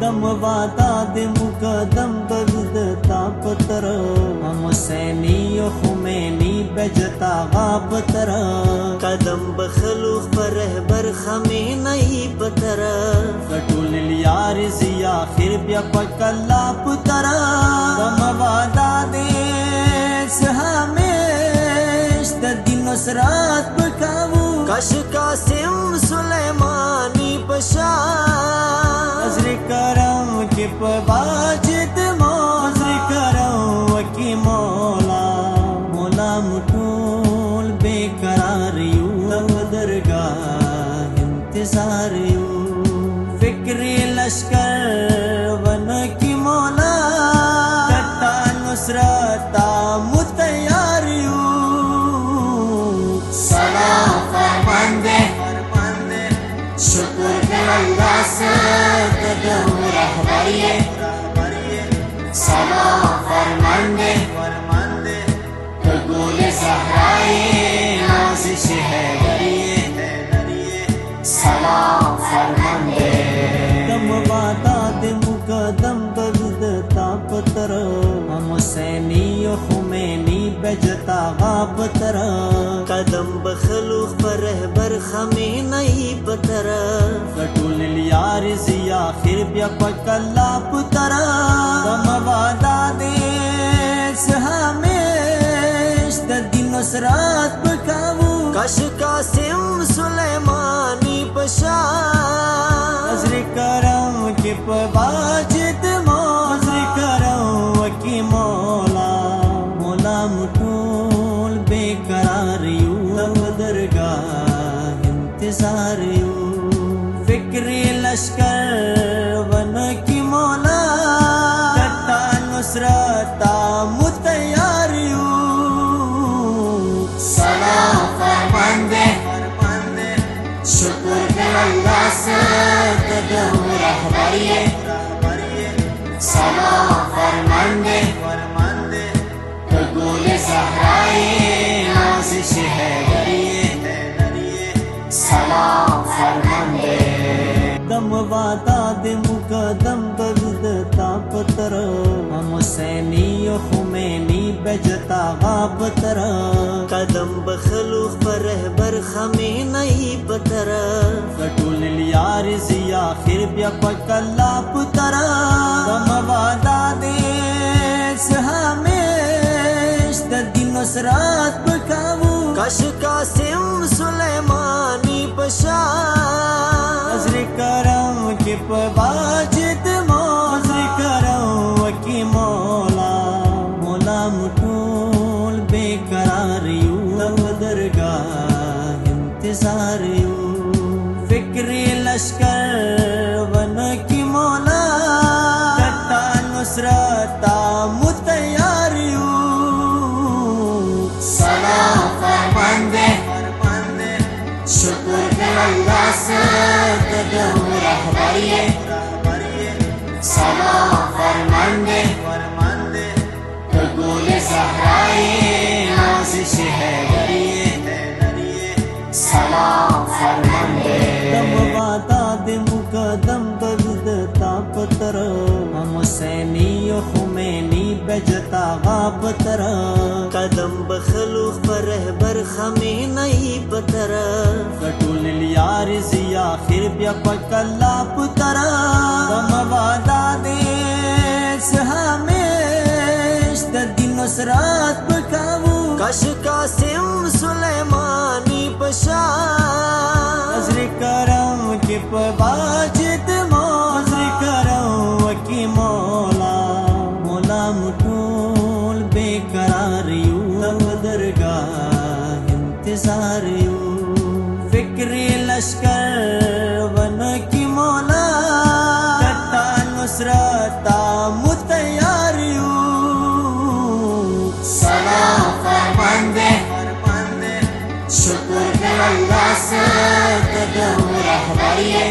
दम वादा दे मुकदम बगदता पतर हम हुसैनी खुमैनी बजता गापतर कदम बखलूख पर रहबर खमीनई पतर कटुल यार जिया खिर ब्या पकल्ला पुतर दम वादा दे हमेश दिन नसरात बकावू कश कासिम सुलेमानी पशा अजर करम के पबाजित मोजर करम की मौला मौला मुठूल बेकरार यू दरगाह इंतजार यू फिक्र लश्कर वन की मौला कट्टा नुसरता मुतैयार यू सलाम फरमांदे शुक्र के अल्लाह से कदम रहबरिए सलाम फरमांदे कबूल ज़हराए नाज़िश है दरिए सलाम फरमांदे दम वादा दे मुकदम बगदता पतर हम हुसैनी खुमैनी बजता गापतर कदम बखलूख पर रहबर खमीनई पतर कटुल यार जिया खिर ब्या पकल्ला पुतर दम वादा दे हमेश दिन नसरात बकावू कश कासिम सुलेमानी पशा अजर करम के पबाजित मोजर करम की मौला मौला मुठूल बेकरार यू दरगाह इंतजार यू फिक्र लश्कर वन की मौला कट्टा नुसरता मुतैयार यू सलाम फरमांदे शुक्र के अल्लाह से कदम रहबरिए सलाम फरमांदे कबूल ज़हराए नाज़िश है दरिए सलाम फरमांदे दम वादा दे मुकदम बगदता पतर हम हुसैनी खुमैनी बजता गापतर कदम बखलूख पर रहबर खमीनई पतर कटुल यार जिया खिर ब्या पकल्ला पुतर दम वादा दे हमेश दिन नसरात बकावू कश कासिम सुलेमानी पशा अजर करम के पबाजित मोजर करम की मौला मौला मुठूल बेकरार यू दरगाह इंतजार यू फिक्र लश्कर वन की मौला कट्टा नुसरता मुतैयार यू सलाम फरमांदे शुक्र के अल्लाह से कदम रहबरिए सलाम फरमांदे कबूल ज़हराए नाज़िश है दरिए सलाम फरमांदे दम वादा दे मुकदम बगदता पतर हम हुसैनी खुमैनी बजता गापतर कदम बखलूख पर रहबर खमीनई पतर कटुल यार जिया खिर ब्या पकल्ला पुतर दम वादा दे हमेश दिन नसरात बकावू कश कासिम सुलेमानी पशा अजर करम के पबाजित मोजर करम की मौला मौला मुठूल बेकरार यू दरगाह इंतजार यू फिक्र लश्कर वन की मौला कट्टा नुसरता मुतैयार यू सलाम फरमांदे शुक्र के अल्लाह से कदम रहबरिए